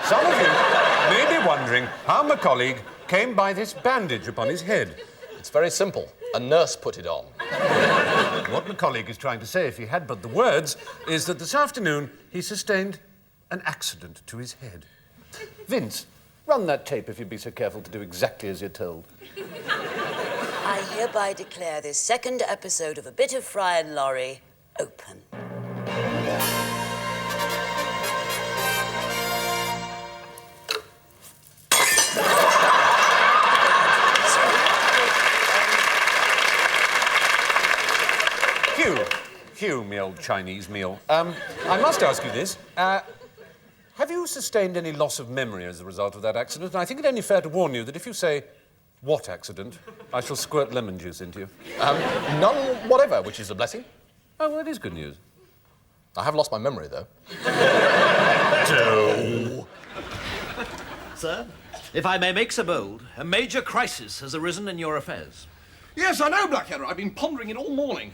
Some of you may be wondering how my colleague came by this bandage upon his head. It's very simple. A nurse put it on. What my colleague is trying to say, if he had but the words, is that this afternoon he sustained an accident to his head. Vince, run that tape if you'd be so careful to do exactly as you're told. I hereby declare this second episode of A Bit of Fry and Laurie open. Hugh, me old Chinese meal. I must ask you this. Have you sustained any loss of memory as a result of that accident? And I think it only fair to warn you that if you say, "What accident?" I shall squirt lemon juice into you. None whatever, which is a blessing. Oh, well, that is good news. I have lost my memory, though. Sir, if I may make so bold, a major crisis has arisen in your affairs. Yes, I know, Blackadder. I've been pondering it all morning.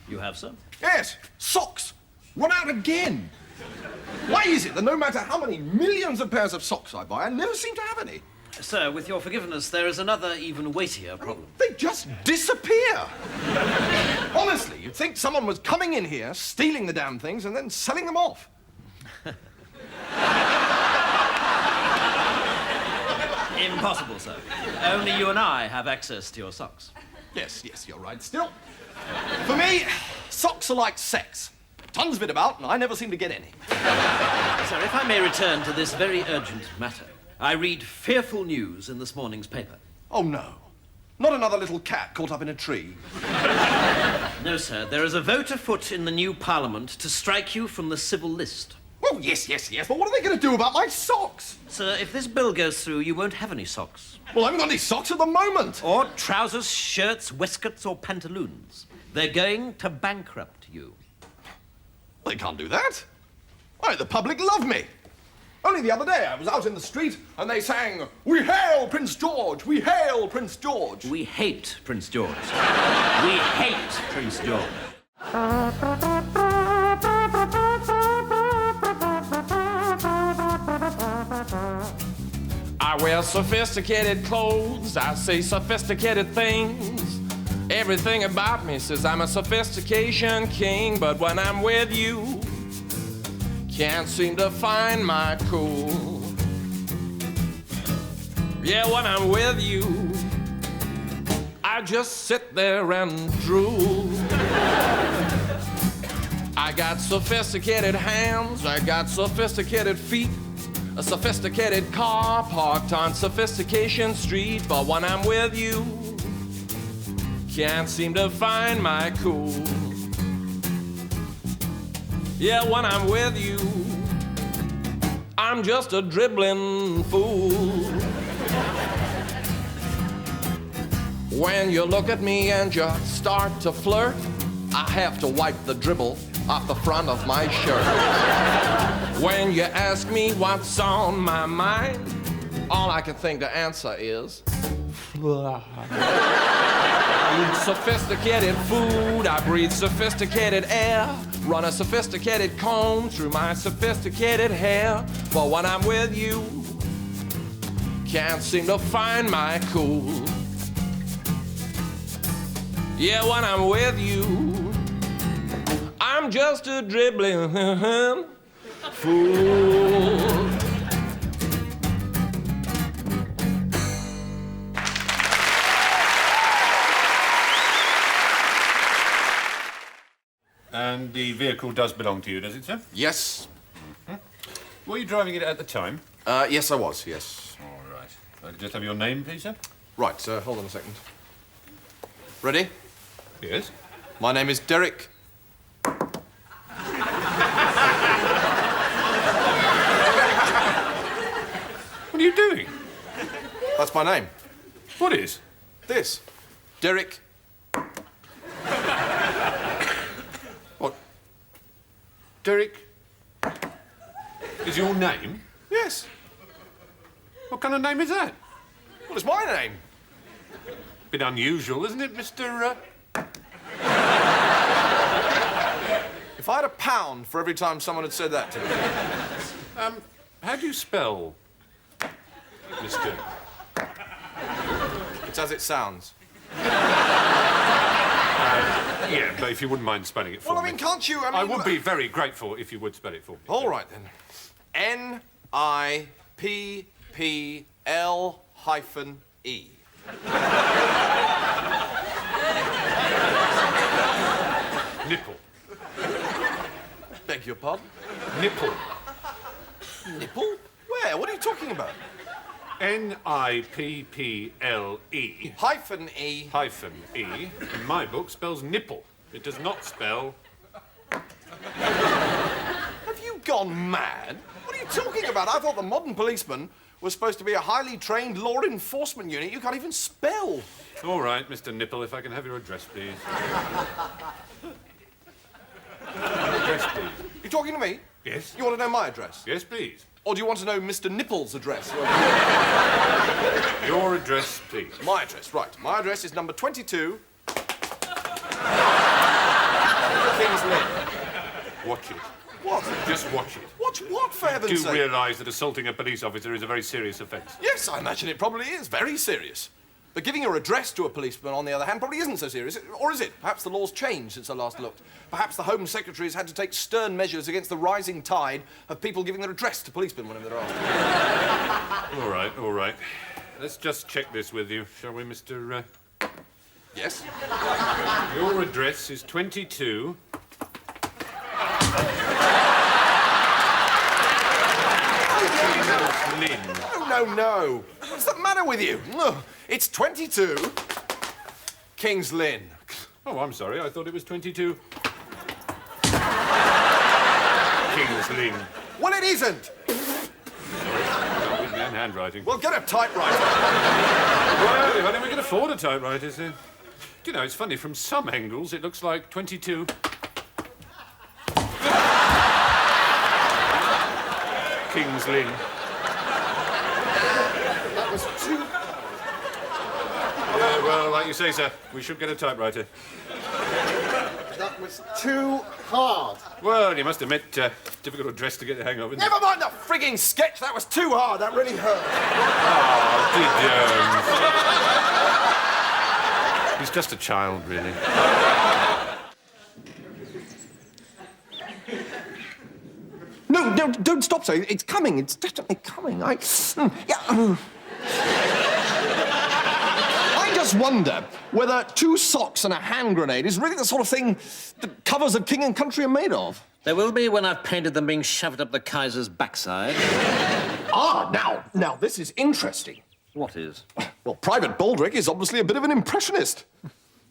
You have, sir? Yes, socks. Run out again. Why is it that no matter how many millions of pairs of socks I buy, I never seem to have any? Sir, with your forgiveness, there is another, even weightier problem. They just disappear. Honestly, you'd think someone was coming in here, stealing the damn things, and then selling them off. Impossible, sir. Only you and I have access to your socks. Yes, you're right. Still, for me, socks are like sex. Tons of it about, and I never seem to get any. Sir, if I may return to this very urgent matter, I read fearful news in this morning's paper. Oh, no. Not another little cat caught up in a tree. No, sir. There is a vote afoot in the new Parliament to strike you from the civil list. Well, yes, but what are they going to do about my socks? Sir, if this bill goes through, you won't have any socks. Well, I haven't got any socks at the moment. Or trousers, shirts, waistcoats, or pantaloons. They're going to bankrupt you. They can't do that. Why, the public love me. Only the other day I was out in the street and they sang, "We hail Prince George, we hail Prince George." We hate Prince George. We hate Prince George. I wear sophisticated clothes, I say sophisticated things. Everything about me says I'm a sophistication king, but when I'm with you, can't seem to find my cool. Yeah, when I'm with you, I just sit there and drool. I got sophisticated hands, I got sophisticated feet, a sophisticated car parked on Sophistication Street, but when I'm with you, can't seem to find my cool. Yeah, when I'm with you, I'm just a dribbling fool. When you look at me and you start to flirt, I have to wipe the dribble off the front of my shirt. When you ask me what's on my mind, all I can think to answer is I eat sophisticated food, I breathe sophisticated air, run a sophisticated comb through my sophisticated hair. But when I'm with you, can't seem to find my cool. Yeah, when I'm with you, I'm just a dribbling fool. And the vehicle does belong to you, does it, sir? Yes. Were you driving it at the time? Yes, I was, yes. All right. I'll just have your name, please, sir? Right, hold on a second. Ready? Yes. My name is Derek. What are you doing? That's my name. What is? This. Derek. What? Derek is your name? Yes. What kind of name is that? Well, it's my name. Bit unusual, isn't it, Mr. If I had £1 for every time someone had said that to me. How do you spell Mr. It's as it sounds. Yeah, but if you wouldn't mind spelling it for me. Well, I mean, can't you? I would be very grateful if you would spell it for me. All right, then. N-I-P-P-L-E. Nipple. Beg your pardon? Nipple. Nipple? Where? What are you talking about? N-I-P-P-L-E Hyphen E. hyphen E in my book spells nipple. It does not spell... Have you gone mad? What are you talking about? I thought the modern policeman was supposed to be a highly trained law enforcement unit. You can't even spell. All right, Mr. Nipple, if I can have your address, please. Address, please. You talking to me? Yes? You want to know my address? Yes, please. Or do you want to know Mr. Nipple's address? Your address, please. My address, right. My address is number 22. King's Lynn. Watch it. What? Just watch it. Watch what, for heaven's Do sake? realise that assaulting a police officer is a very serious offence. Yes, I imagine it probably is. Very serious. But giving your address to a policeman, on the other hand, probably isn't so serious. Or is it? Perhaps the law's changed since I last looked. Perhaps the Home Secretary has had to take stern measures against the rising tide of people giving their address to policemen whenever they're asked. All right, all right. Let's just check this with you, shall we, Mr... Yes? Your address is 22... Lynn. No. What's the matter with you? Ugh. It's 22 King's Lynn. Oh, I'm sorry. I thought it was 22... King's Lynn. Well, it isn't. And handwriting. Well, get a typewriter. Well, if only we could afford a typewriter, then. Do you know, it's funny, from some angles, it looks like 22... King's Lynn. That was too... Yeah, well, like you say, sir, we should get a typewriter. That was too hard. Well, you must admit, difficult address to get the hang of, isn't it? Never mind the frigging sketch. That was too hard. That really hurt. Oh, did He's just a child, really. No, don't stop, sir. It's coming. It's definitely coming. I just wonder whether 2 socks and a hand grenade is really the sort of thing that covers of King and Country are made of. There will be when I've painted them being shoved up the Kaiser's backside. Now, this is interesting. What is? Well, Private Baldrick is obviously a bit of an impressionist.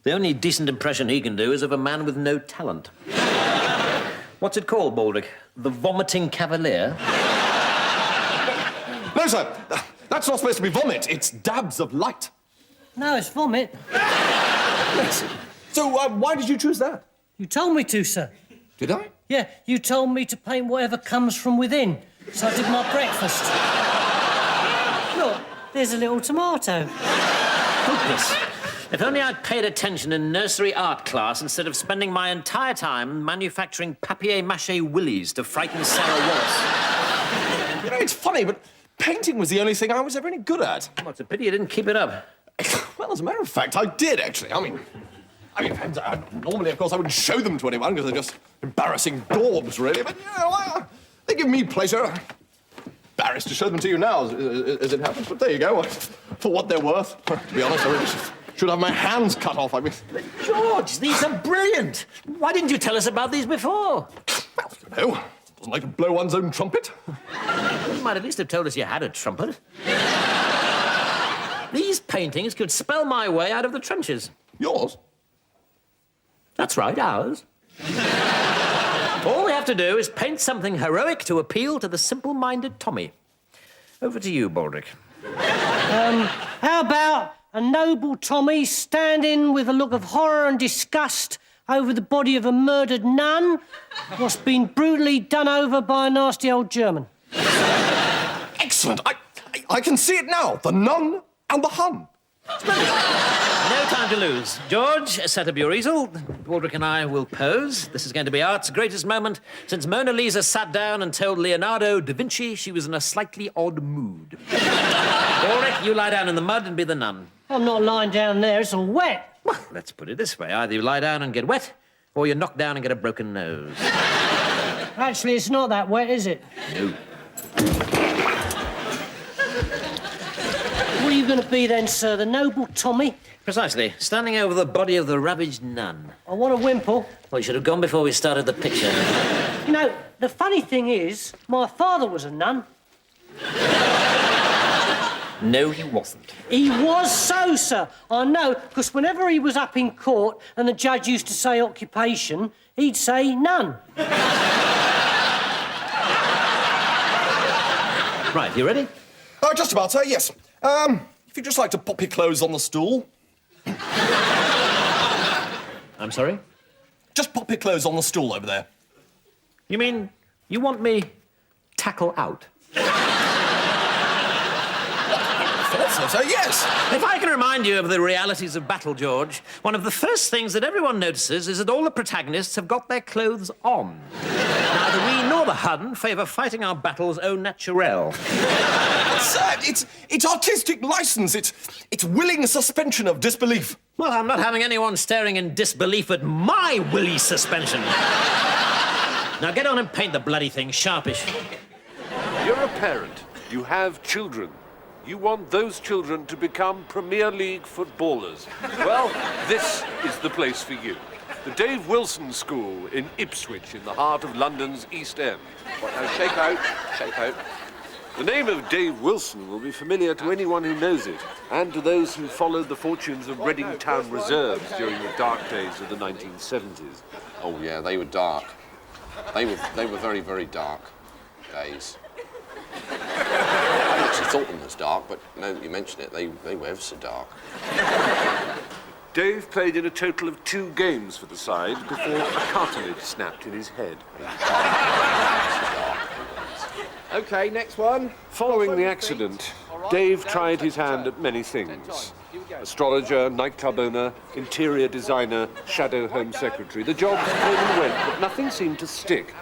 The only decent impression he can do is of a man with no talent. What's it called, Baldrick? The Vomiting Cavalier? No, sir. That's not supposed to be vomit. It's dabs of light. No, it's vomit. Yes. So, why did you choose that? You told me to, sir. Did I? Yeah, you told me to paint whatever comes from within. So I did my breakfast. Look, there's a little tomato. Hopeless. If only I'd paid attention in nursery art class instead of spending my entire time manufacturing papier-mâché willies to frighten Sarah Wallace. You know, it's funny, but painting was the only thing I was ever any good at. Well, it's a pity you didn't keep it up. Well, as a matter of fact, I did, actually. I mean, normally, of course, I wouldn't show them to anyone because they're just embarrassing daubs, really. But, you know, they give me pleasure. Embarrassed to show them to you now, as it happens. But there you go. For what they're worth. To be honest, I really should have my hands cut off. I mean... George, these are brilliant. Why didn't you tell us about these before? Well, you know, doesn't like to blow one's own trumpet. You might at least have told us you had a trumpet. These paintings could spell my way out of the trenches. Yours? That's right, ours. All we have to do is paint something heroic to appeal to the simple-minded Tommy. Over to you, Baldrick. How about a noble Tommy standing with a look of horror and disgust over the body of a murdered nun what's been brutally done over by a nasty old German? Excellent. I can see it now. The nun and the Hun. Splendid. No time to lose. George, set up your easel. Waldrick and I will pose. This is going to be art's greatest moment since Mona Lisa sat down and told Leonardo da Vinci she was in a slightly odd mood. Waldrick, you lie down in the mud and be the nun. I'm not lying down there, it's all wet. Well, let's put it this way. Either you lie down and get wet, or you knock down and get a broken nose. Actually, it's not that wet, is it? No. What are you going to be then, sir? The noble Tommy? Precisely. Standing over the body of the ravaged nun. I want a wimple. Well, you should have gone before we started the picture. You know, the funny thing is, my father was a nun. No, he wasn't. He was so, sir. I know, because whenever he was up in court and the judge used to say occupation, he'd say none. Right, you ready? Oh, just about, sir, yes. If you'd just like to pop your clothes on the stool. I'm sorry? Just pop your clothes on the stool over there. You mean you want me tackle out? So, yes. If I can remind you of the realities of battle, George, one of the first things that everyone notices is that all the protagonists have got their clothes on. Neither we nor the Hun favour fighting our battles au naturel. Sir, it's artistic licence. It's willing suspension of disbelief. Well, I'm not having anyone staring in disbelief at my willy suspension. Now get on and paint the bloody thing sharpish. You're a parent. You have children. You want those children to become Premier League footballers. Well, this is the place for you. The Dave Wilson School in Ipswich, in the heart of London's East End. Right, now, shake out, shake out. The name of Dave Wilson will be familiar to anyone who knows it, and to those who followed the fortunes of Reading Town Reserves during the dark days of the 1970s. Oh, yeah, they were dark. They were very, very dark days. I actually thought them was dark, but now that you mention it, they were ever so dark. Dave played in a total of 2 games for the side before a cartilage snapped in his head. OK, next one. Following the accident, Dave tried his hand at many things. Astrologer, nightclub owner, interior designer, shadow home secretary. The jobs came and went, but nothing seemed to stick.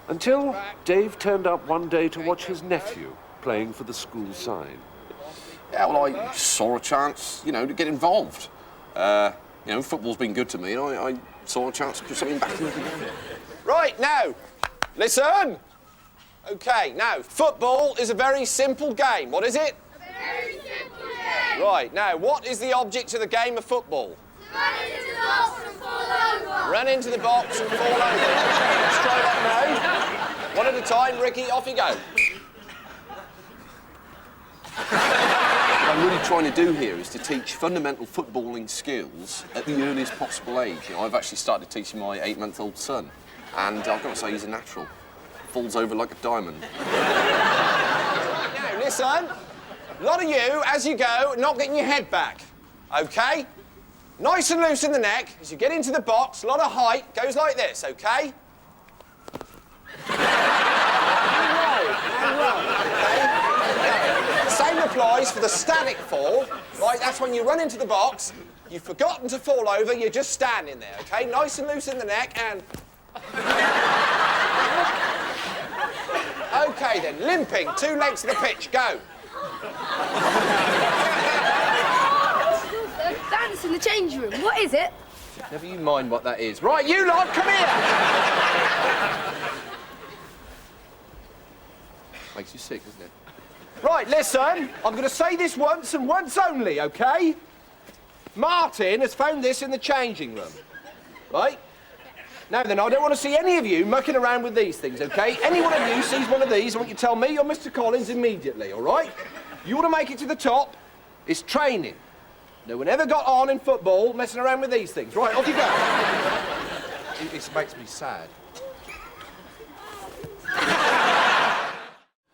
Until Dave turned up one day to watch his nephew playing for the school side. Yeah, well, I saw a chance, to get involved. Football's been good to me, and I saw a chance to put something back into the game. Right, now, listen. OK, now, football is a very simple game. What is it? A very simple game. Right, now, what is the object of the game of football? Run into the box and fall over. Run into the box and fall over. Let's try that now. One at a time, Ricky, off you go. What I'm really trying to do here is to teach fundamental footballing skills at the earliest possible age. I've actually started teaching my 8-month-old son, and I've got to say he's a natural. Falls over like a diamond. Now, listen. A lot of you, as you go, not getting your head back. OK? Nice and loose in the neck. As you get into the box, a lot of height. Goes like this, OK? Same applies for the static fall. Right, that's when you run into the box, you've forgotten to fall over, you're just standing there, OK? Nice and loose in the neck and... OK then, limping, 2 legs to the pitch, go. Dance in the change room. What is it? Never you mind what that is. Right, you lot, come here! Makes you sick, doesn't it? Right, listen, I'm going to say this once and once only, OK? Martin has found this in the changing room, right? Now then, I don't want to see any of you mucking around with these things, OK? Any one of you sees one of these, I want you to tell me or Mr. Collins immediately, all right? You want to make it to the top, it's training. No one ever got on in football messing around with these things. Right, off you go. This makes me sad.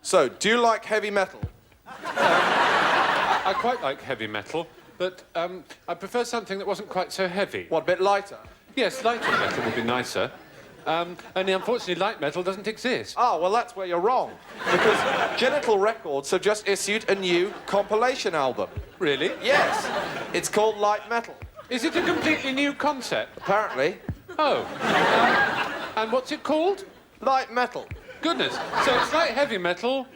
So, do you like heavy metal? I quite like heavy metal, but I prefer something that wasn't quite so heavy. What, a bit lighter? Yes, lighter metal would be nicer. Only unfortunately light metal doesn't exist. Oh, well, that's where you're wrong. Because Genital Records have just issued a new compilation album. Really? Yes. It's called Light Metal. Is it a completely new concept? Apparently. Oh. And what's it called? Light Metal. Goodness. So it's like heavy metal,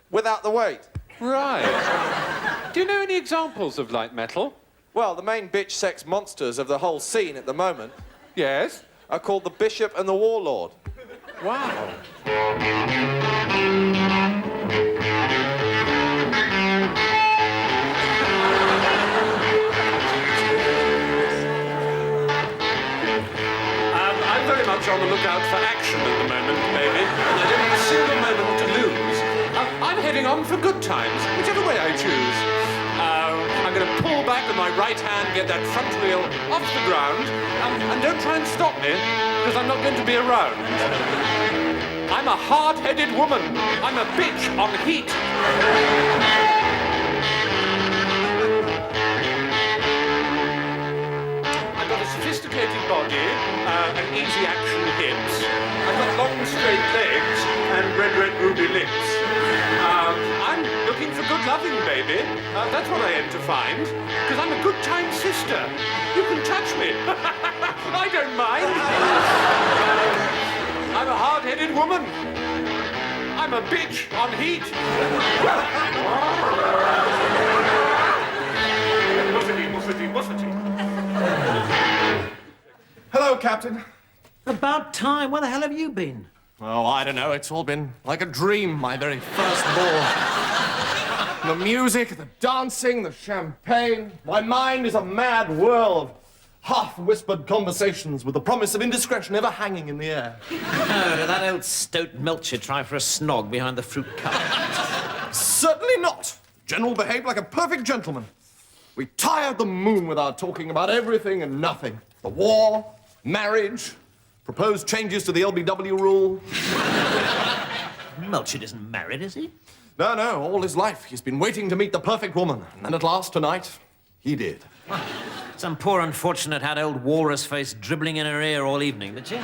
Without the weight. Right. Do you know any examples of light metal? Well, the main bitch sex monsters of the whole scene at the moment Yes. are called the Bishop and the Warlord. Wow. I'm very much on the lookout for action at the moment, baby. I don't have a single moment to lose. I'm heading on for good times, whichever way I choose. I'm going to pull back with my right hand, get that front wheel off the ground, and don't try and stop me, because I'm not going to be around. I'm a hard-headed woman. I'm a bitch on heat. I've got a sophisticated body, and easy action hips. I've got long straight legs and red ruby lips. I'm looking for good loving, baby. That's what I aim to find, because I'm a good time sister. You can touch me. I don't mind. I'm a hard-headed woman. I'm a bitch on heat. Muffety. Hello, Captain. About time. Where the hell have you been? Oh, I don't know. It's all been like a dream, my very first ball. The music, the dancing, the champagne. My mind is a mad whirl of half-whispered conversations with the promise of indiscretion ever hanging in the air. Oh, did that old stoat Melcher try for a snog behind the fruit cup? Certainly not. General behaved like a perfect gentleman. We tired the moon with our talking about everything and nothing. The war, marriage, proposed changes to the LBW rule. Melcher isn't married, is he? No, all his life he's been waiting to meet the perfect woman. And then at last, tonight, he did. Some poor unfortunate had old Walrus Face dribbling in her ear all evening, did she?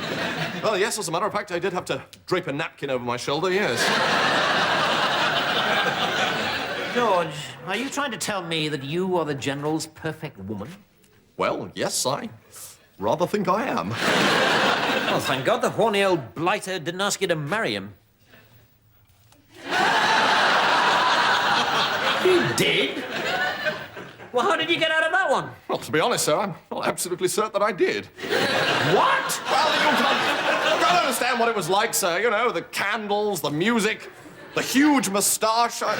Well, yes, as a matter of fact, I did have to drape a napkin over my shoulder, yes. George, are you trying to tell me that you are the General's perfect woman? Well, yes, I rather think I am. Well, thank God the horny old blighter didn't ask you to marry him. You did? Well, how did you get out of that one? Well, to be honest, sir, I'm not absolutely certain that I did. What? Well, you can't understand what it was like, sir. You know, the candles, the music, the huge moustache. I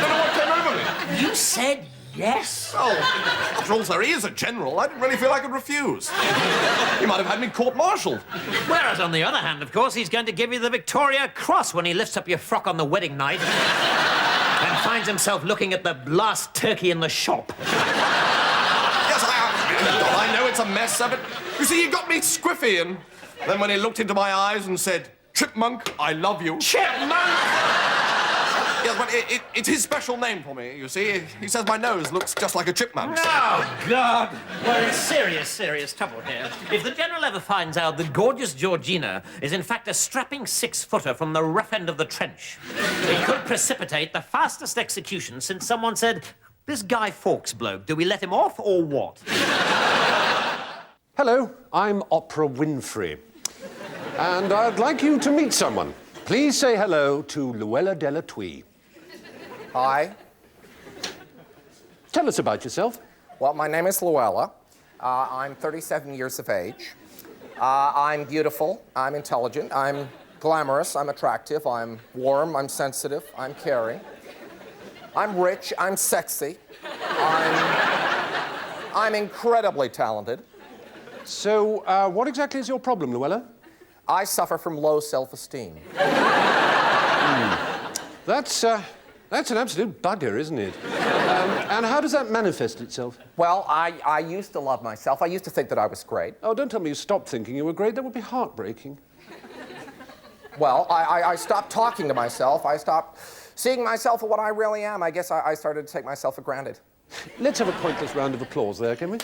don't know what came over me. You said yes? Well, after all, sir, he is a general. I didn't really feel I could refuse. He might have had me court-martialed. Whereas, on the other hand, of course, he's going to give you the Victoria Cross when he lifts up your frock on the wedding night and finds himself looking at the last turkey in the shop. Yes, I know it's a mess, sir, but you see, he got me squiffy, and then when he looked into my eyes and said, "Chipmunk, I love you." Chipmunk! Yes, but it's his special name for me, you see. He says my nose looks just like a chipmunk's. Oh, God! We're in serious trouble here. If the General ever finds out that gorgeous Georgina is in fact a strapping six-footer from the rough end of the trench, it could precipitate the fastest execution since someone said, "This Guy Fawkes bloke, do we let him off or what?" Hello, I'm Oprah Winfrey. And I'd like you to meet someone. Please say hello to Luella Delatouille. Hi. Tell us about yourself. Well, my name is Luella. I'm 37 years of age. I'm beautiful. I'm intelligent. I'm glamorous. I'm attractive. I'm warm. I'm sensitive. I'm caring. I'm rich. I'm sexy. I'm incredibly talented. So, what exactly is your problem, Luella? I suffer from low self-esteem. That's an absolute bugger, isn't it? And how does that manifest itself? Well, I used to love myself. I used to think that I was great. Oh, don't tell me you stopped thinking you were great. That would be heartbreaking. Well, I stopped talking to myself. I stopped seeing myself for what I really am. I guess I started to take myself for granted. Let's have a pointless round of applause there, can we?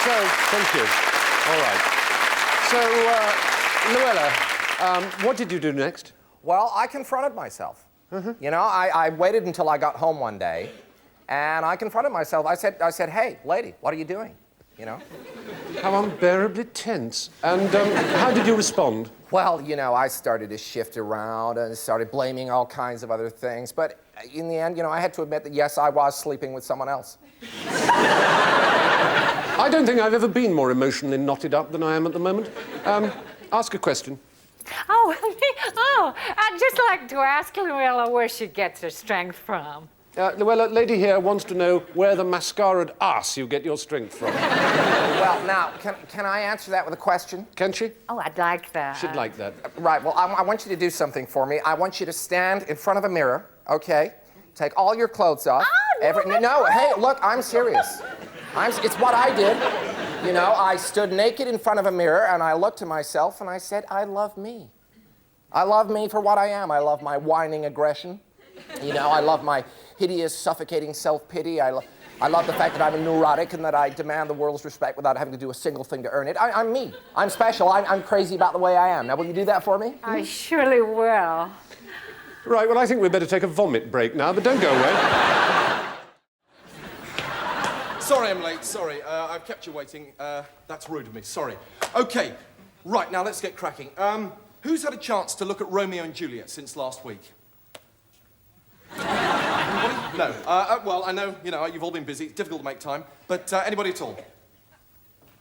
Thank you. All right. So, Luella, what did you do next? Well, I confronted myself. You know, I waited until I got home one day, and I confronted myself. I said, hey, lady, what are you doing? You know? How unbearably tense. And how did you respond? Well, you know, I started to shift around and started blaming all kinds of other things. But in the end, you know, I had to admit that, yes, I was sleeping with someone else. I don't think I've ever been more emotionally knotted up than I am at the moment. Ask a question. I'd just like to ask Luella where she gets her strength from. Luella, lady here wants to know where the mascaraed ass you get your strength from. Well, now, can I answer that with a question? Can she? Oh, I'd like that. She'd like that. Right, well, I want you to do something for me. I want you to stand in front of a mirror, okay? Take all your clothes off. No, hey, look, I'm serious. It's what I did. You know, I stood naked in front of a mirror and I looked at myself and I said, I love me. I love me for what I am. I love my whining aggression. You know, I love my hideous, suffocating self-pity. I love the fact that I'm a neurotic and that I demand the world's respect without having to do a single thing to earn it. I'm me. I'm special. I'm crazy about the way I am. Now, will you do that for me? I surely will. Right, well, I think we'd better take a vomit break now, but don't go away. Sorry I'm late, sorry. I've kept you waiting. That's rude of me, sorry. OK, right, now let's get cracking. Who's had a chance to look at Romeo and Juliet since last week? Anybody? No. Well, I know, you know, you've all been busy. It's difficult to make time. But anybody at all?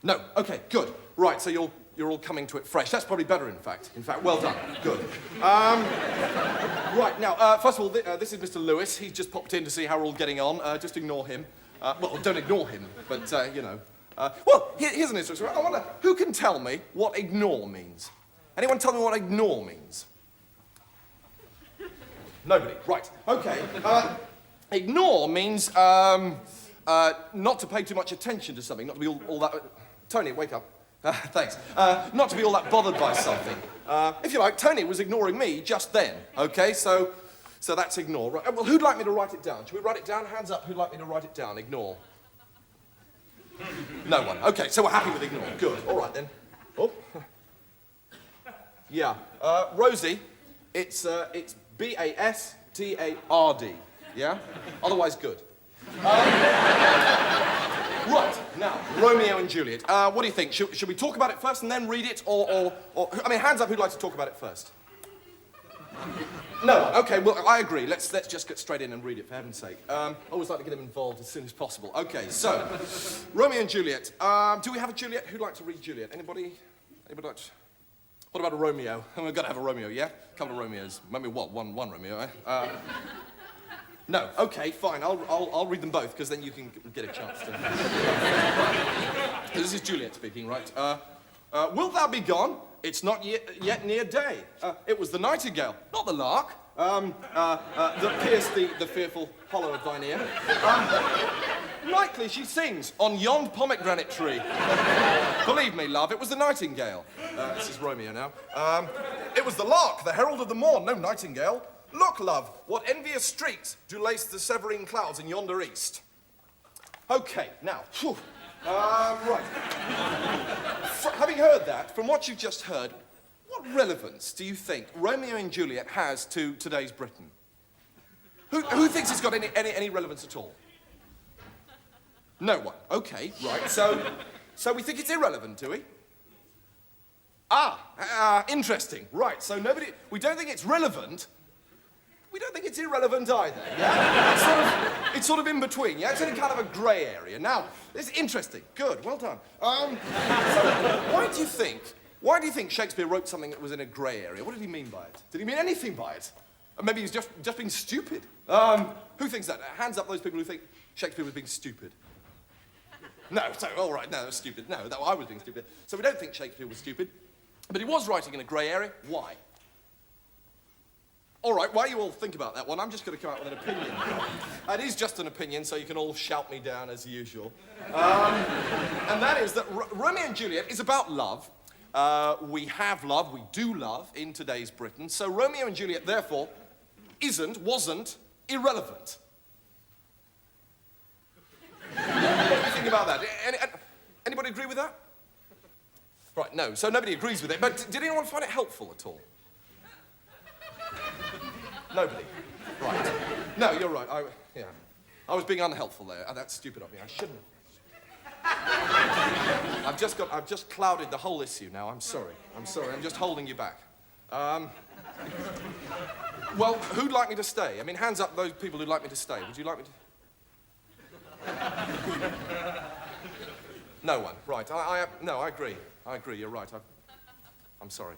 No. OK, good. Right, so you're all coming to it fresh. That's probably better, in fact. In fact, well done. Good. Right, now, first of all, this is Mr. Lewis. He's just popped in to see how we're all getting on. Just ignore him. Well, don't ignore him, but, you know. Well, here's an instruction. I wonder, who can tell me what ignore means? Anyone tell me what ignore means? Nobody. Right. OK. Ignore means not to pay too much attention to something, not to be all that... Tony, wake up. Thanks. Not to be all that bothered by something. If you like, Tony was ignoring me just then, OK? So that's ignore. Right. Well, who'd like me to write it down? Should we write it down? Hands up, who'd like me to write it down? Ignore. No one. OK, so we're happy with ignore. Good. All right, then. Oh. Yeah. Rosie, it's B-A-S-T-A-R-D. Yeah? Otherwise, good. Right, now, Romeo and Juliet. What do you think? Should we talk about it first and then read it, or... I mean, hands up who'd like to talk about it first? No one. OK, well, I agree. Let's just get straight in and read it, for heaven's sake. I always like to get them involved as soon as possible. OK, so, Romeo and Juliet. Do we have a Juliet? Who'd like to read Juliet? Anybody like to... What about a Romeo? We've got to have a Romeo, yeah? A couple of Romeos. Maybe what? One Romeo, eh? No. OK, fine. I'll read them both, because then you can get a chance to... This is Juliet speaking, right? Wilt thou be gone? It's not yet near day. It was the nightingale, not the lark, that pierced the fearful hollow of thine ear. Nightly she sings on yond pomegranate tree. Believe me, love, it was the nightingale. This is Romeo now. It was the lark, the herald of the morn, no nightingale. Look, love, what envious streaks do lace the severing clouds in yonder east. OK, now, whew. Right. Having heard that, from what you've just heard, what relevance do you think Romeo and Juliet has to today's Britain? Who thinks it's got any relevance at all? No one. OK, right. So we think it's irrelevant, do we? Interesting. Right, so we don't think it's relevant. We don't think it's irrelevant either, yeah? It's sort of in between, yeah? It's in a kind of a grey area. Now, it's interesting. Good, well done. So, why do you think Shakespeare wrote something that was in a grey area? What did he mean by it? Did he mean anything by it? Or maybe he was just being stupid? Who thinks that? Hands up those people who think Shakespeare was being stupid. No, so, all right, no, that was stupid. No, I was being stupid. So we don't think Shakespeare was stupid. But he was writing in a grey area. Why? All right, while you all think about that one, I'm just going to come out with an opinion. It is just an opinion, so you can all shout me down as usual. And that is that Romeo and Juliet is about love. We have love, we do love in today's Britain. So Romeo and Juliet, therefore, wasn't irrelevant. What do you think about that? Anybody agree with that? Right, no, so nobody agrees with it, but did anyone find it helpful at all? Nobody. Right. No, you're right. I was being unhelpful there. That's stupid of me. I shouldn't. I've just clouded the whole issue now. I'm sorry. I'm just holding you back. Well, who'd like me to stay? I mean, hands up those people who'd like me to stay. Would you like me to? No one. Right. No, I agree. You're right. I'm sorry.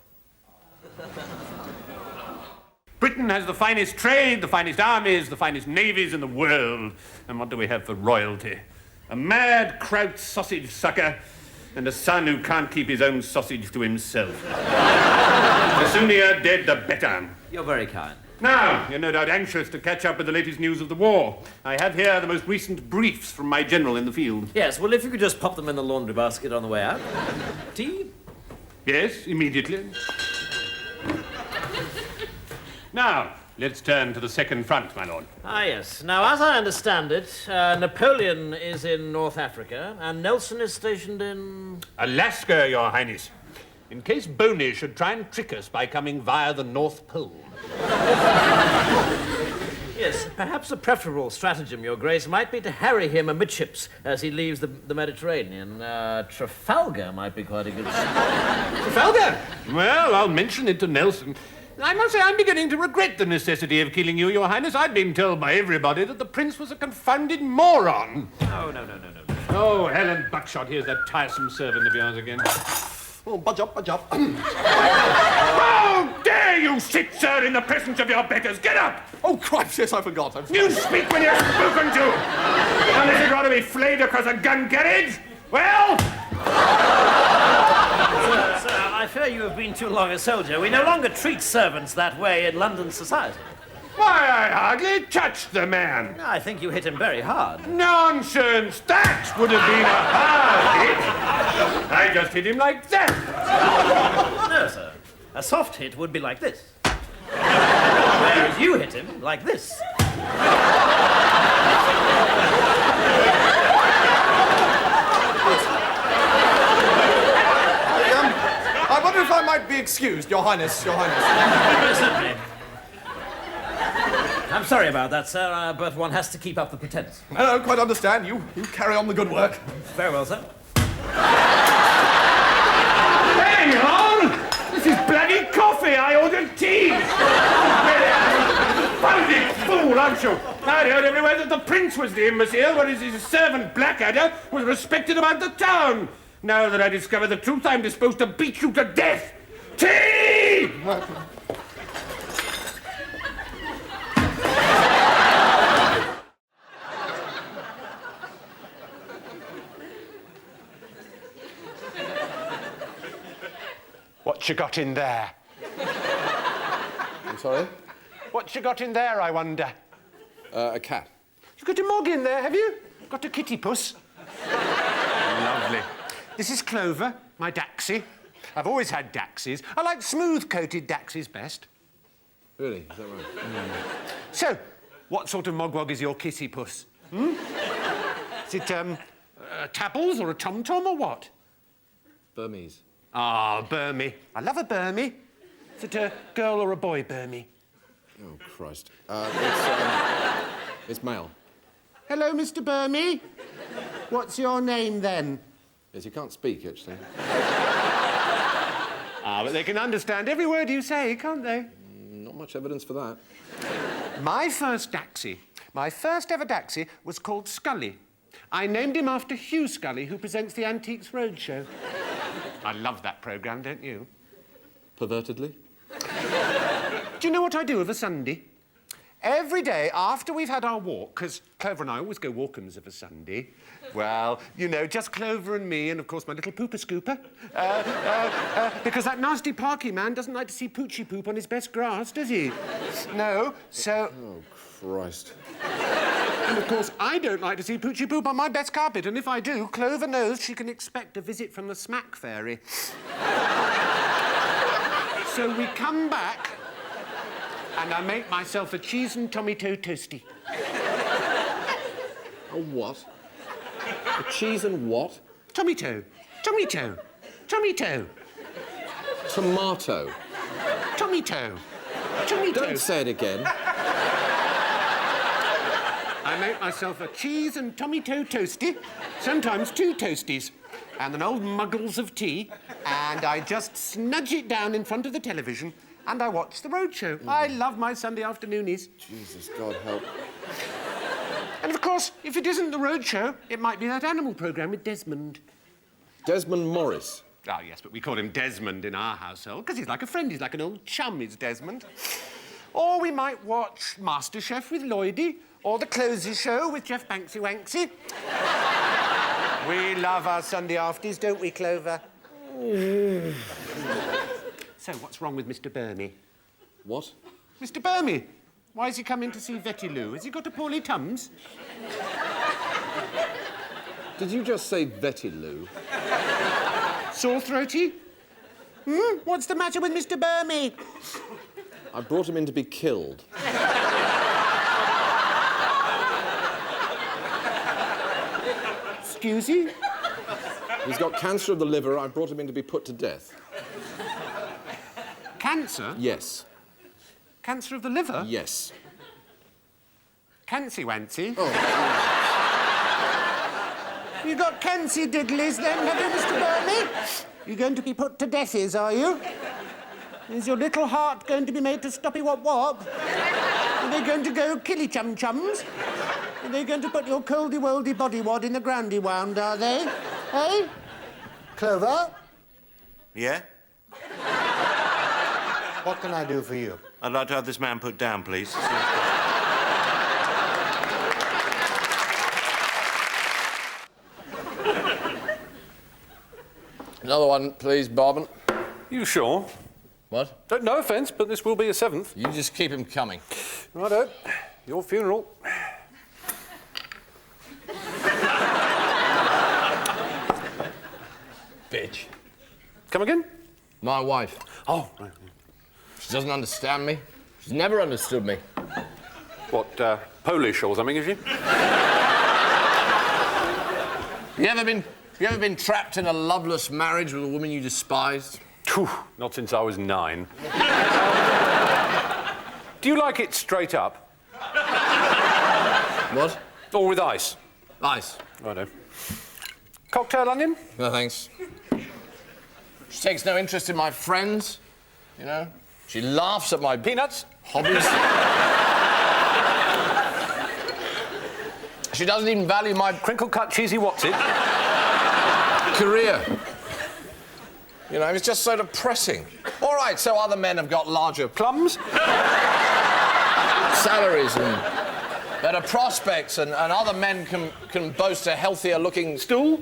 Britain has the finest trade, the finest armies, the finest navies in the world. And what do we have for royalty? A mad kraut sausage sucker and a son who can't keep his own sausage to himself. The sooner you're dead, the better. You're very kind. Now, you're no doubt anxious to catch up with the latest news of the war. I have here the most recent briefs from my general in the field. Yes, well, if you could just pop them in the laundry basket on the way out. Tea? Yes, immediately. Now, let's turn to the second front, my lord. Ah, yes. Now, as I understand it, Napoleon is in North Africa, and Nelson is stationed in... Alaska, Your Highness. In case Boney should try and trick us by coming via the North Pole. Yes, perhaps a preferable stratagem, Your Grace, might be to harry him amidships as he leaves the Mediterranean. Trafalgar might be quite a good... Trafalgar? Well, I'll mention it to Nelson. I must say I'm beginning to regret the necessity of killing you, Your Highness. I'd been told by everybody that the Prince was a confounded moron. No. Oh, Helen Buckshot, here's that tiresome servant of yours again. Oh, budge up. How dare you sit, sir, in the presence of your betters? Get up! Oh, Christ, yes, I forgot. You speak when you're spoken to! Unless you'd rather be flayed across a gun carriage? Well... Sir, I fear you have been too long a soldier. We no longer treat servants that way in London society. Why, I hardly touched the man. I think you hit him very hard. Nonsense! That would have been a hard hit. I just hit him like that. No, sir. A soft hit would be like this. Whereas you hit him like this. I wonder if I might be excused, Your Highness. Certainly. I'm sorry about that, sir, but one has to keep up the pretense. No, quite understand. You carry on the good work. Very well, sir. Hang on! This is bloody coffee. I ordered tea. Founded fool, aren't you? I heard everywhere that the Prince was the imbecile, whereas his servant Blackadder was respected about the town. Now that I discover the truth, I'm disposed to beat you to death. Tea! What you got in there? I'm sorry? What you got in there, I wonder? A cat. You've got a mog in there, have you? Got a kitty puss? Lovely. This is Clover, my Daxie. I've always had Daxies. I like smooth-coated Daxies best. Really? Is that right? So, what sort of mogwog is your kitty puss? Hmm? Is it, Tabbles or a tom-tom or what? Burmese. Ah, Burmy. I love a Burmy. Is it a girl or a boy, Burmy? Oh, Christ. It's male. Hello, Mr. Burmy. What's your name, then? Yes, he can't speak, actually. Ah, but they can understand every word you say, can't they? Not much evidence for that. My first ever Daxie, was called Scully. I named him after Hugh Scully, who presents the Antiques Roadshow. I love that programme, don't you? Pervertedly? Do you know what I do of a Sunday? Every day after we've had our walk, because Clover and I always go walkums of a Sunday. Well, you know, just Clover and me, and of course my little pooper scooper. Because that nasty Parky man doesn't like to see Poochie poop on his best grass, does he? No, so... Oh, Christ. And of course I don't like to see Poochie poop on my best carpet, and if I do, Clover knows she can expect a visit from the smack fairy. So we come back, and I make myself a cheese and tomato toastie. A what? A cheese and what? Tomato. Tomato. Tomato. Tomato. Tomato. Tomato. Don't say it again. I make myself a cheese and tomato toasty, sometimes 2 toasties, and an old muggles of tea, and I just snudge it down in front of the television and I watch the roadshow. I love my Sunday afternoonies. Jesus, God help. And of course, if it isn't the roadshow, it might be that animal programme with Desmond. Desmond Morris. Ah, yes, but we call him Desmond in our household, because he's like a friend, he's like an old chum, is Desmond. Or we might watch MasterChef with Lloydie, or The Closey Show with Jeff Banksy Wanksy. We love our Sunday afties, don't we, Clover? So, what's wrong with Mr. Burney? What? Mr. Burney? Why has he come in to see Vetty Lou? Has he got a poorly tums? Did you just say Vetty Lou? Sore throaty? What's the matter with Mr. Burney? I brought him in to be killed. Excuse you? He's got cancer of the liver. I brought him in to be put to death. Cancer? Yes. Cancer of the liver? Yes. Cancy Wancy? Oh. You got cancy diddlies then, have you, Mr. Burney? You're going to be put to deathies, are you? Is your little heart going to be made to stoppy wop wop? Are they going to go killy chum chums? Are they going to put your coldy woldy body wad in the groundy wound, are they? Eh? Clover? Yeah? What can I do for you? I'd like to have this man put down, please. Another one, please, Bobbin. You sure? What? No offence, but this will be a 7th. You just keep him coming. Righto. Your funeral. Bitch. Come again? My wife. Oh, right. She doesn't understand me. She's never understood me. What, Polish or something, is she? You ever been trapped in a loveless marriage with a woman you despised? Not since I was 9. Do you like it straight up? What? Or with ice? Ice. Righto. Cocktail onion? No, thanks. She takes no interest in my friends, you know? She laughs at my... Peanuts? Hobbies. She doesn't even value my... Crinkle-cut cheesy what's-it? Career. You know, it's just so depressing. All right, so other men have got larger... Plums? Salaries and better prospects, and other men can boast a healthier-looking... Stool?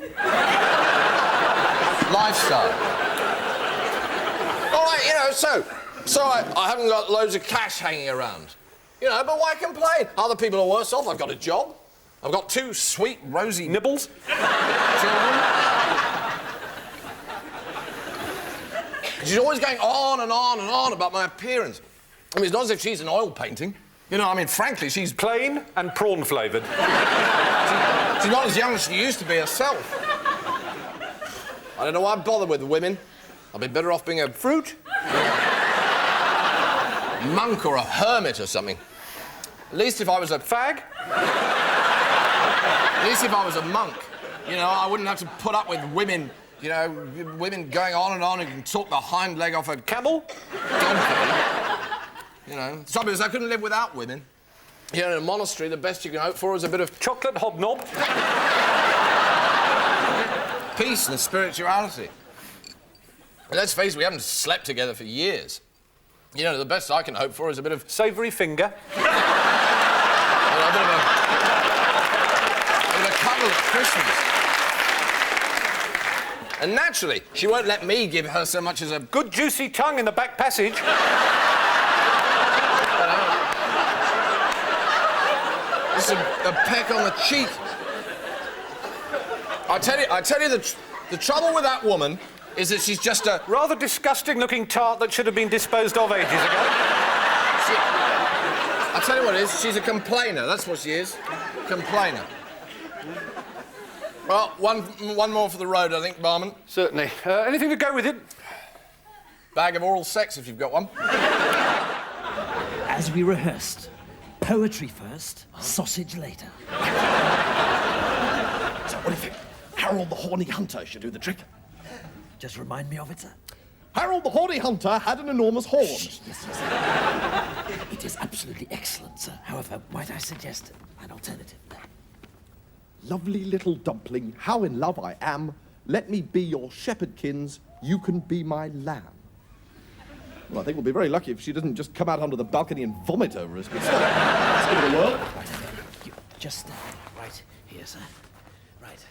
Lifestyle. All right, you know, so I haven't got loads of cash hanging around. You know, but why complain? Other people are worse off. I've got a job. I've got 2 sweet, rosy... Nibbles? Children. She's always going on and on and on about my appearance. I mean, it's not as if she's an oil painting. You know, I mean, frankly, she's... Plain and prawn-flavoured. She's not as young as she used to be herself. I don't know why I bother with women. I'll be better off being a... Fruit? Monk or a hermit or something. At least if I was a... Fag? At least if I was a monk, you know, I wouldn't have to put up with women, you know, women going on and can talk the hind leg off a... Camel? Donkey. You know, the trouble is I couldn't live without women. You know, in a monastery, the best you can hope for is a bit of... Chocolate hobnob? Peace and spirituality. And let's face it, we haven't slept together for years. You know, the best I can hope for is a bit of... Savoury finger? You know, a bit of a cuddle at Christmas. And naturally, she won't let me give her so much as a... Good juicy tongue in the back passage. Just a peck on the cheek. I tell you the trouble with that woman is that she's just a... Rather disgusting-looking tart that should have been disposed of ages ago. I tell you what it is, she's a complainer. That's what she is. Complainer. Well, one more for the road, I think, barman. Certainly. Anything to go with it? Bag of oral sex, if you've got one. As we rehearsed, poetry first, sausage later. So what do you think? Harold the Horny Hunter should do the trick. Just remind me of it, sir. Harold the Horny Hunter had an enormous horn. Yes, yes. It is absolutely excellent, sir. However, might I suggest an alternative? Lovely little dumpling, how in love I am. Let me be your shepherdkins, you can be my lamb. Well, I think we'll be very lucky if she doesn't just come out onto the balcony and vomit over us. Let's give it a whirl. You just right here, sir. Right.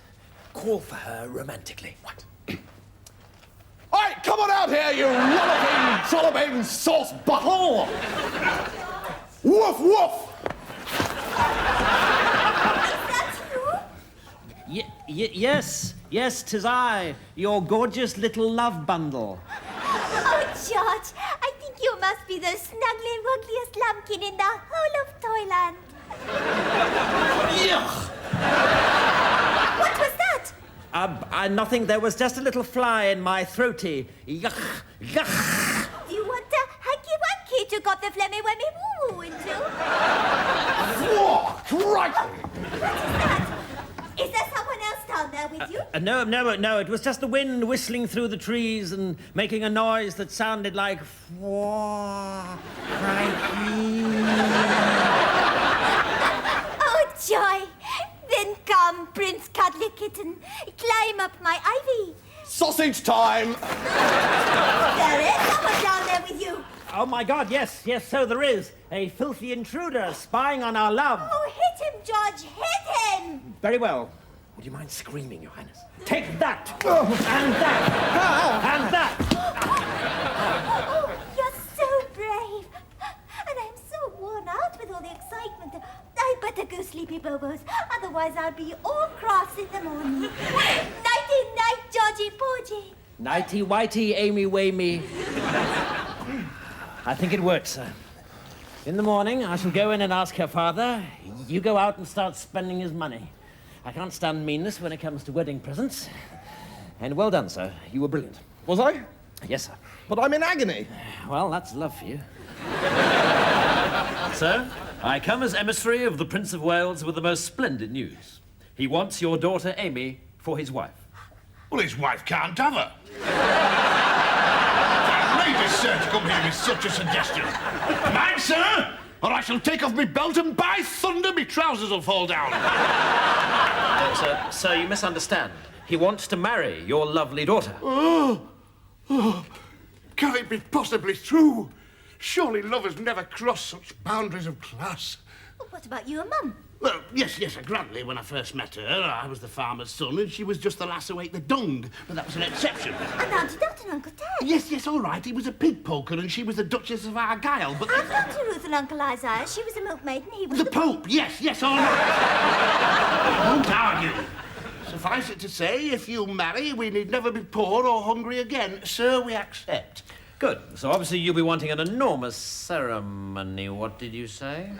Call for her romantically. What? All right, come on out here, you rollicking, trolloping sauce bottle! Woof, woof! Yes, 'tis I, your gorgeous little love bundle. Oh, George, I think you must be the snuggly and wuggliest lumpkin in the whole of Toyland. Yuck! What was that? Nothing. There was just a little fly in my throaty. Yuck! Yuck! Do you want a hanky-wanky to got the flemmy wemmy woo-woo into? Whoa, crikey! Is there someone else down there with you? No. It was just the wind whistling through the trees and making a noise that sounded like Oh, joy! Then come, Prince Cuddly Kitten. Climb up my ivy. Sausage time! There is someone down there with you. Oh, my God, yes, so there is. A filthy intruder spying on our love. Oh, hit him, George, hit him! Very well. Would you mind screaming, Your Highness? Take that! And that! And that! Oh, you're so brave. And I'm so worn out with all the excitement. I'd better go sleepy bobos, otherwise I'll be all cross in the morning. Nighty-night, Georgie Porgy. Nighty-whitey, Amy-wamey. I think it works, sir. In the morning, I shall go in and ask her father. You go out and start spending his money. I can't stand meanness when it comes to wedding presents. And well done, sir. You were brilliant. Was I? Yes, sir. But I'm in agony. Well, that's love for you. Sir, I come as emissary of the Prince of Wales with the most splendid news. He wants your daughter, Amy, for his wife. Well, his wife can't have her. Lady, sir, to come here with such a suggestion. Mind, sir, or I shall take off my belt and by thunder, my trousers will fall down. Sir, you misunderstand. He wants to marry your lovely daughter. Oh, can it be possibly true? Surely lovers never cross such boundaries of class. Well, what about you and Mum? Well, yes, granny, when I first met her, I was the farmer's son and she was just the lass who ate the dung, but that was an exception. And Auntie Dot and Uncle Ted? Yes, all right, he was a pig poker and she was the Duchess of Argyle, but... And Auntie Ruth and Uncle Isaiah, she was a milkmaid and he was the Pope, yes, all right. I won't argue. Suffice it to say, if you marry, we need never be poor or hungry again. Sir, we accept. Good. So obviously you'll be wanting an enormous ceremony. What did you say?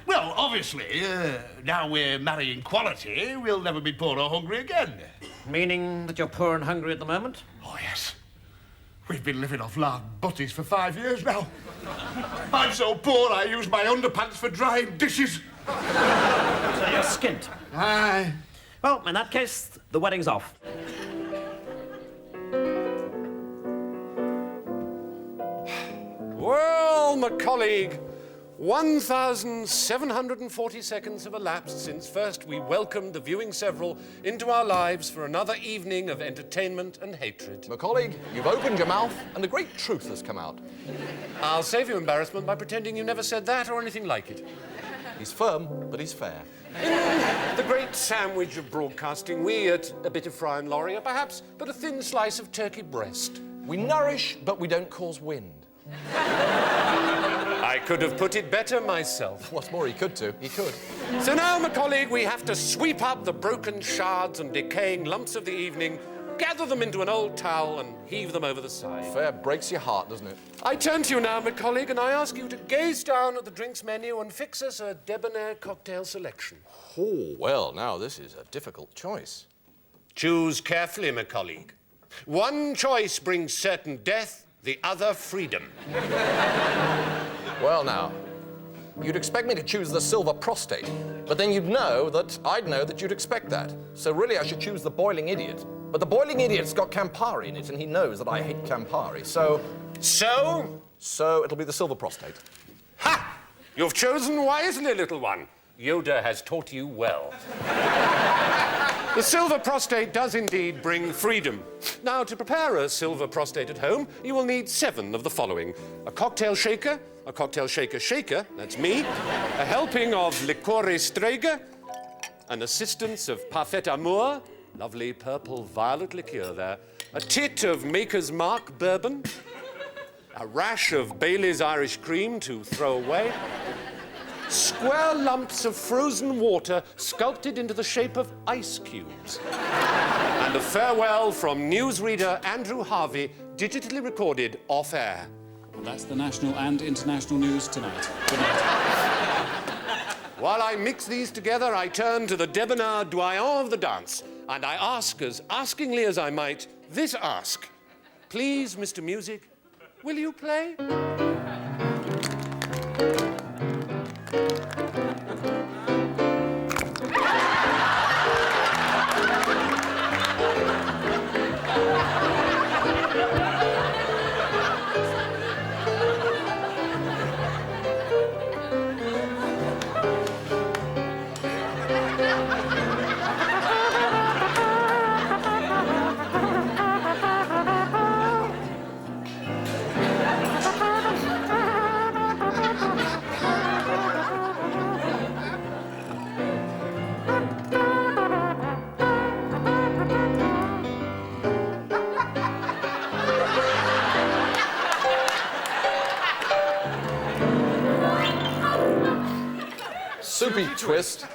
Well, obviously, now we're marrying quality, we'll never be poor or hungry again. Meaning that you're poor and hungry at the moment? Oh, yes. We've been living off lard butties for 5 years now. I'm so poor I use my underpants for drying dishes. So you're skint? Aye. Well, in that case, the wedding's off. Well, my colleague, 1,740 seconds have elapsed since first we welcomed the viewing several into our lives for another evening of entertainment and hatred. My colleague, you've opened your mouth and the great truth has come out. I'll save you embarrassment by pretending you never said that or anything like it. He's firm, but he's fair. In the great sandwich of broadcasting, we at A Bit of Fry and Laurie are perhaps but a thin slice of turkey breast. We nourish, but we don't cause wind. I could have put it better myself. What's more, he could too. He could. So now, my colleague, we have to sweep up the broken shards and decaying lumps of the evening, gather them into an old towel and heave them over the side. Fair breaks your heart, doesn't it? I turn to you now, my colleague, and I ask you to gaze down at the drinks menu and fix us a debonair cocktail selection. Oh, well, now this is a difficult choice. Choose carefully, my colleague. One choice brings certain death, the other freedom. Well, now, you'd expect me to choose the silver prostate, but then I'd know that you'd expect that. So really, I should choose the boiling idiot. But the boiling idiot's got Campari in it, and he knows that I hate Campari, so... So it'll be the silver prostate. Ha! You've chosen wisely, little one. Yoda has taught you well. The silver prostate does indeed bring freedom. Now, to prepare a silver prostate at home, you will need 7 of the following. A cocktail shaker, that's me, a helping of liquore strega, an assistance of parfait amour, lovely purple violet liqueur there, a tit of Maker's Mark bourbon, a rash of Bailey's Irish cream to throw away, square lumps of frozen water sculpted into the shape of ice cubes, and a farewell from newsreader Andrew Harvey, digitally recorded off-air. Well, that's the national and international news tonight. Good night. While I mix these together, I turn to the debonair doyen of the dance, and I ask, as askingly as I might, this ask. Please, Mr. Music, will you play? Soupy twist.